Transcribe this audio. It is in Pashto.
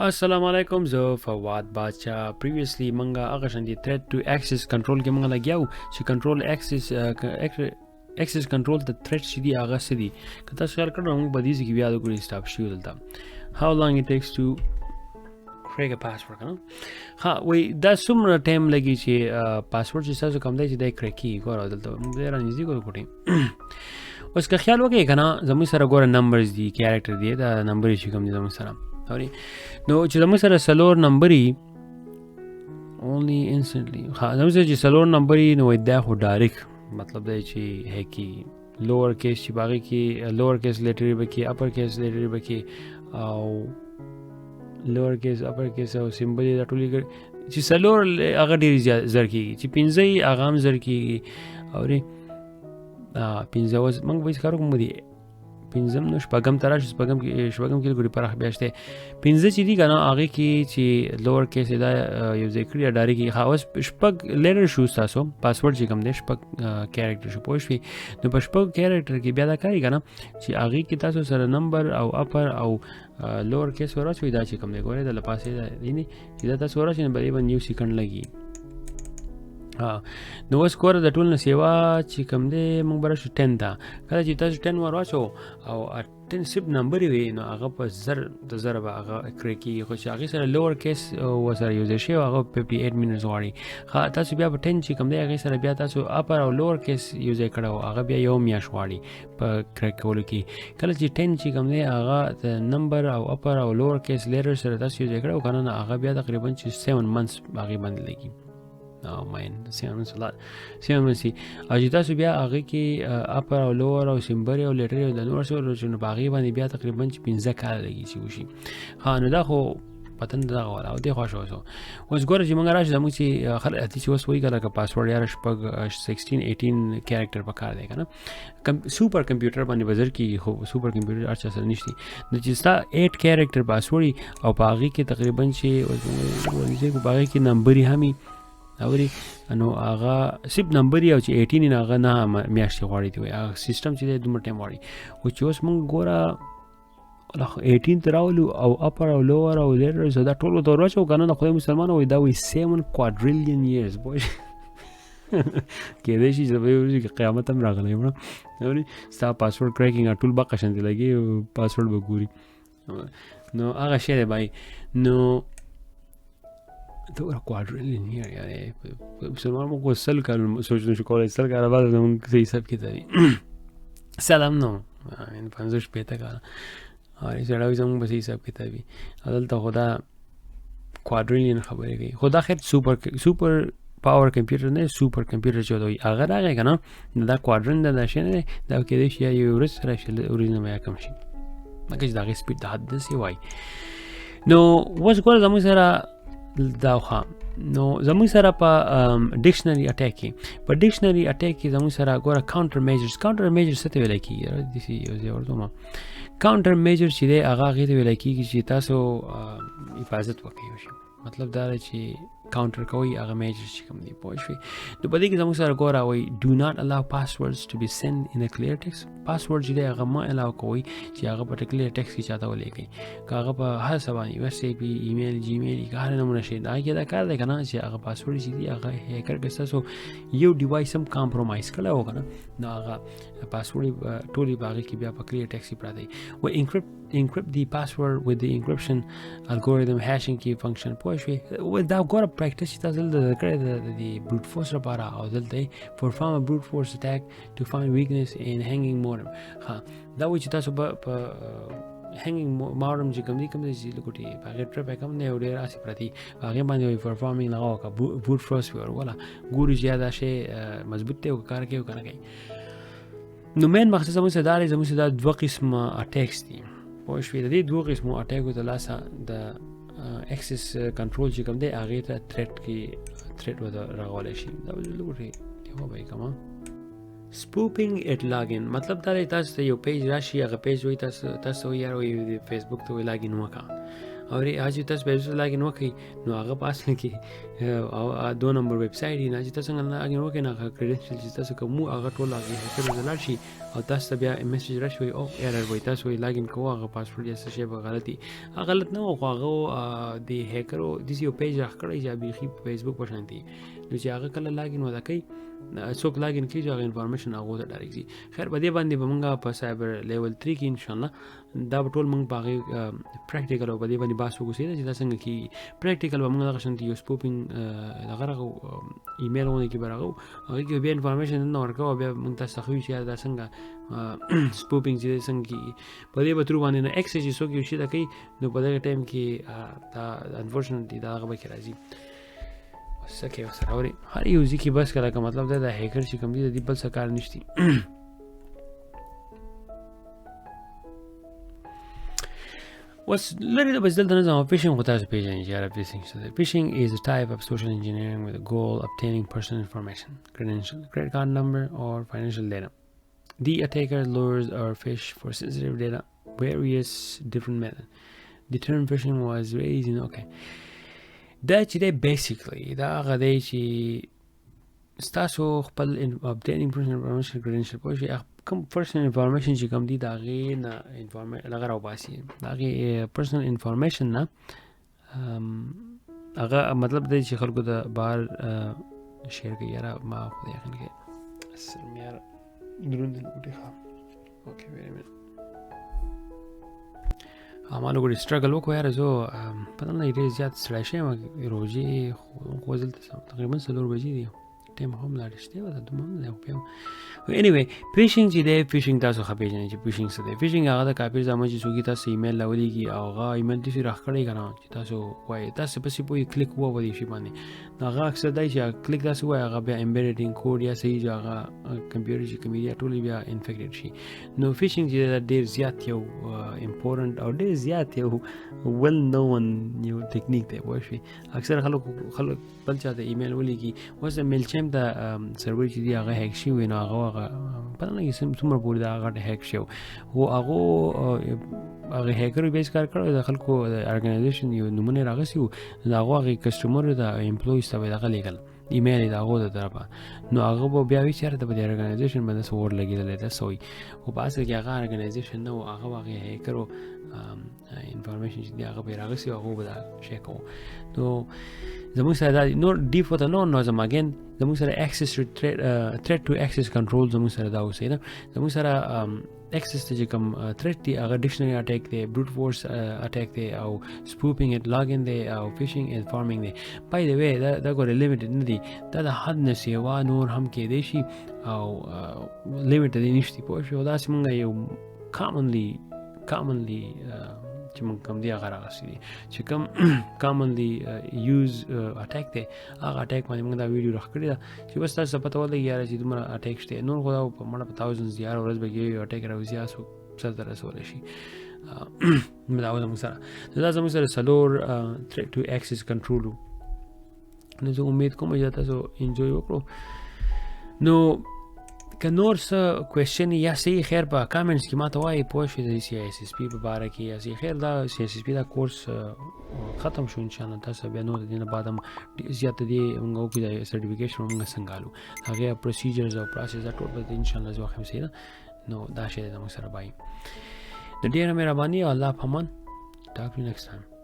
السلام علیکم زه فواد بادشاہ پریویسلی منګه هغه شان دي threat to access control کې منګه لګیاو چې control access control the threat چې دي هغه سدي که تاسو خیال کړئ موږ به دې کې بیا د ګوري سټاپ شو دلته how long it takes to create a password کنه ها وای دا څومره ټایم لګي چې پاسورډ چې تاسو کوم دی چې دا کریکی ګور دلته موږ یې رانیزي کوټی اوس که خیال وکړئ کنه زموږ سره ګوره نمبرز دي کیریکټر دی دا نمبر چې کوم دي زموږ سره اوري نو چې زموږ سره سلور نمبري only instantly ها زموږ سره چې سلور نمبري نو دا خو ډایرک مطلب دی چې هکی لوور کیس چې باقي کې لوور کیس لیټر به کې اپر کیس لیټر به کې او لوور کیس اپر کیس او سیمبل دا ټولې چې سلور هغه ډیر زر کیږي چې پنځه هغه هم زر کیږي اوري پنځه وز موږ به کارو کوم دي پنځم نو شپږم تر شپږم کې ګوري پرخ بیاشته پنځه چې دي کنه هغه کې چې لوور کیس دا یو ذکر یا ډاری کې خاص شپږ لیټر شو تاسو پاسورډ چې کوم دي شپږ کیریکټر شو پوښوي نو په شپږ کیریکټر کې بیا دا کوي کنه چې هغه کې تاسو سره نمبر او اپر او لوور کیس ورچوي دا چې کوم دی ګوره د لپاسه دی نه چې دا تاسو ورچنه بلې باندې یو سکند لګي نو اوس کوره د ټول نه سیوا چې کوم دی موږ برش 10 تا کله چې تاسو 10 ور واچو او 10 سب نمبر وي نو هغه په زر د زر به هغه کریکی خو چې هغه سره لوور کیس وسره یوز شي هغه 58 منټس غواړي خا تاسو بیا په 10 چې کوم دی هغه سره بیا تاسو اپر او لوور کیس یوز کړو هغه بیا یو میاش غواړي په کریکولو کې کله چې 10 چې کوم دی هغه د نمبر او اپر او لوور کیس لیټر سره تاسو یوز کړو کنه هغه بیا تقریبا 7 منثس هغه باندې لګي او ماین سیمن سي اجي تاسو بیا هغه کې اپر او لوور او سیمبل او لیټر او د نور څه ورچنه باغی باندې بیا تقریبا 15 کال لګي چې وشي ها نو دا خو پتن دا غواړه او د خوښ اوسو اوس ګوره چې موږ راځو موږ چې خل اتی چې اوس وایي کله پاسورډ یا شپږ 16 18 کیریکټر پکار دی کنه سوپر کمپیوټر باندې بازار کې خو سوپر کمپیوټر ارچا سره نشتی نو چې ستا 8 کیریکټر پاسورډ او باغی کې تقریبا چې ورته باغی کې نمبر همي اوري نو هغه سب نمبر یو چې 18 نه هغه نه میاشتې غواړي دی هغه سیستم چې دومره ټایم غواړي او چې اوس موږ ګوره 18 تراولو او اپر او لوور او لیټر زدا ټولو ته ورچو کنه خدای مسلمان وي دا وي 7 کوادریلیون ایرز بوي کې دې شي چې قیامت هم راغلی مړه اوري ستا پاسورډ کریکینګ ټول بقشن دی لګي پاسورډ به ګوري نو هغه شی دی بای نو دا کوادریلیون ایرز یعنی مسلمان مو سل کال سوچ نشو کولای سل کال بعد موږ صحیح حساب کې دی سلام نو ان 50 پته کال اور زړاوي زموږ به صحیح حساب کې دی عدالت خدا کوادریلیون خبرې کوي خدا خیر سوپر پاور کمپیوټر نه سوپر کمپیوټر چوي اگر هغه کنه دا کوادرن دا شنه دا کې دی چې یو ورس سره شل اوریجنل میا کم شي مګر دا غي سپیډ د حد سی وای نو وس ګور زموږ سره دا خو نو زموږ سره په ډکشنری اٹیک کې په ډکشنری اٹیک کې زموږ سره ګوره کاونټر میجرز څه ته ویل کیږي د سی یو ورته کاونټر میجر چې دی هغه غوښته ویل کیږي چې تاسو حفاظت وکړئ مطلب دا چې کاونټر کوي هغه میجر چې کوم دی پوه شئ نو په دې کې زموږ سره ګوره وایي do not allow passwords to be sent in a clear text پاسورډ چې دی هغه ما الاو کوي چې هغه په کلیر ټیکسټ کې چاته ولېږي که هغه په هر څه باندې ویب سایټ ایمیل جیمیل هر نمونه شي دا کې دا کار دی کنه چې هغه پاسورډ چې دی هغه هیکر کې تاسو یو ډیوایس هم کمپرومایز کړی و کنه نو هغه پاسورډ ټولې باغې کې بیا په کلیر ټیکسټ پراته دی و encrypt the password with the encryption algorithm hashing key function پوه شوې و دا ګوره پریکټس چې تاسو دلته کړی د بروټ فورس لپاره او دلته perform a brute force attack to find weakness in hanging modem ها دا و چې تاسو په hanging modem چې کوم دي چې لګوټي هغه ټرپ کوم نه ډیر اسی پرتی هغه باندې performing لغاو کا brute force ولا ګوري زیاده شي مضبوط ته کار کوي کنه کوي نو مین مقصد زموږ سره دوه قسمه اٹیکس دي پوه شوې د دې دوه قسمو اټیکو د لاسه د اکسس کنټرول چې کوم دی هغې ته تھریټ وته راغولی شي دا لوټې یو به کومه سپوپینګ اټ لاګین مطلب دا دی تاسو ته یو پیج راشي هغه پیج وایي تاسو وایي یار وایي فیسبوک ته وایي لاګین وکړه او اج تاسو به لاګین وکي نو هغه پاس کې او 2 نمبر ویب سټ دی نه چې تاسو څنګه لاګین وکي نه کریډنشل چې تاسو کوم هغه ټول هغه هکر زلال شي او تاسو بیا میسج راشي او ایرر وي تاسو لاګین کوه هغه پاسورډ یا څه شی به غلطي غلط نه او هغه دی هکر د یو پیج راخړی چې بيخي فیسبوک په شان دي نو چې هغه کله لاګین ودا کوي څوک لاګین کیږي هغه انفارمیشن هغه ته ډایرکټلی خیر بده باندې به مونږه په سایبر لیول 3 کې ان شاء الله دا ټول مونږ باغې پریکټیکل او بده باندې باسو کوسي چې دا څنګه کی پریکټیکل به مونږ غشنت یو سپوپینګ هغه ایمیل ونه کې برغو هغه کې به انفارمیشن نه ورکو بیا مونږ تاسو خو چې دا څنګه سپوپینګ چې څنګه کی په دې به تر باندې نه ایکسس یو شي دا کوي نو په دې ټایم کې دا انفورچونټلی دا هغه به کې راځي سکه سره اوري هر یو ځکه بس کله کا مطلب دا هیکر چې کوم دي د بل څه کار نشتی What's literally the result of phishing without phishing? Phishing is a type of social engineering with the goal of obtaining personal information, credential, credit card number, or financial data. The attacker lures or fish for sensitive data, various different methods. The term phishing was raised in دا چې دی بیسیکلی دا هغه دی چې ستاسو خپل obtaining personal information credential پوه شئ کوم personal information چې کوم دي د هغې نه هغه راوباسي د هغې personal information نه هغه مطلب دی چې خلکو د بهر شیر کوي یاره ما خو د یقین کې اصل مې یاره دروند لوټې ښه اوکې ویری منټ مالو ګورې سټرګل وکړو یاره زه پته نه ډېر زیات ستړی شوی یم روژې خو دلته تقریبا 4 بجې دي ټایم هم لا رښتیا ده دومره هم نه دی anyway فیشنګ چې دی فیشنګ تاسو ښه پېژنئ چې فیشنګ څه دی فیشنګ هغه د کاپیر زامن چې څوک تاسو ایمیل راولېږي او هغه ایمیل داسې راښکړی که نه چې تاسو وایي تاسو پسې پوهې کلیک ووه دې شي باندې نو هغه اکثر دی چې کلیک تاسو وایي هغه بیا امبیډډ کوډ یا صحیح چې هغه کمپیوټر چې کوم دي ټولې بیا انفیکټډ شي نو فیشنګ چې دی ډېر زیات یو امپورټنټ او ډېر زیات یو ویل نون یو ټیکنیک دی پوه شوې اکثر خلک بل چا ته ایمیل ولیږي اوس د میل چیم ته سرور چې دی هغه هیک شوی نو هغه پته نه څومره پورې دا هغه هیک شو خو هغه هیکر بیس کار کړی د خلکو د ارګنایزیشن یو نمونه راغسی و د هغه کسټمر د امپلویز ته دغه لیکل ایمیل د هغه د طرفه نو هغه به بیا وی چېرته به د ارګنایزیشن باندې څه ور لګېدلی ده سوی خو په اصل کې هغه ارګنایزیشن نه و هغه هغې هیکرو انفارمیشن چې دی هغه به یې راغسي او هغه به دا شی کوو نو زموږ سره دا نور ډیپ ورته نه نظم اګین زموږ سره access to threat to access control زموږ سره دا اوسئ نه زموږ سره access ته چې کوم threat دی هغه ډکشنري اټیک دی brute force اټیک دی او spoofing it login دی او phishing and farming دی by the way دا ګوره limited نه دی دا د حد نه سیوا نور هم کېدی شي او limited دی نشتی پوه شو داسې مونږ یو commonly چې مونږ کوم دی هغه راغسي دي چې کوم commonly use اټیک دی هغه اټیک باندې مونږ دا ویډیو راخکړې ده چې بس تاسو پته ولګي یاره چې دومره اټیک شته نور خو دا په مړه په thousands دی هر ورځ به یو اټیک راوځي هڅو سر ته رسولی شي دا زموږ سره دا زموږ سره څلور threat to access control نو زه امید کوم چې تاسو انجوی وکړو نو که نور څه کوېسچن یا صحیح خیر په کامنټس کې ما ته وایي پوه شئ د CISSP په باره کې یا صحیح خیر دا CISSP دا کورس ختم شو انشاءالله تاسو بیا نور د دې نه بعد هم زیات د دې موږ وکړو د سرټیفیکیشن موږ څنګه الو هغې پروسیجرز او پروسس دا ټول به انشاءالله زه وښیم صحیح ده نو دا شی دی زموږ سره بایي د ډېره مهرباني او الله په امان talk to you next time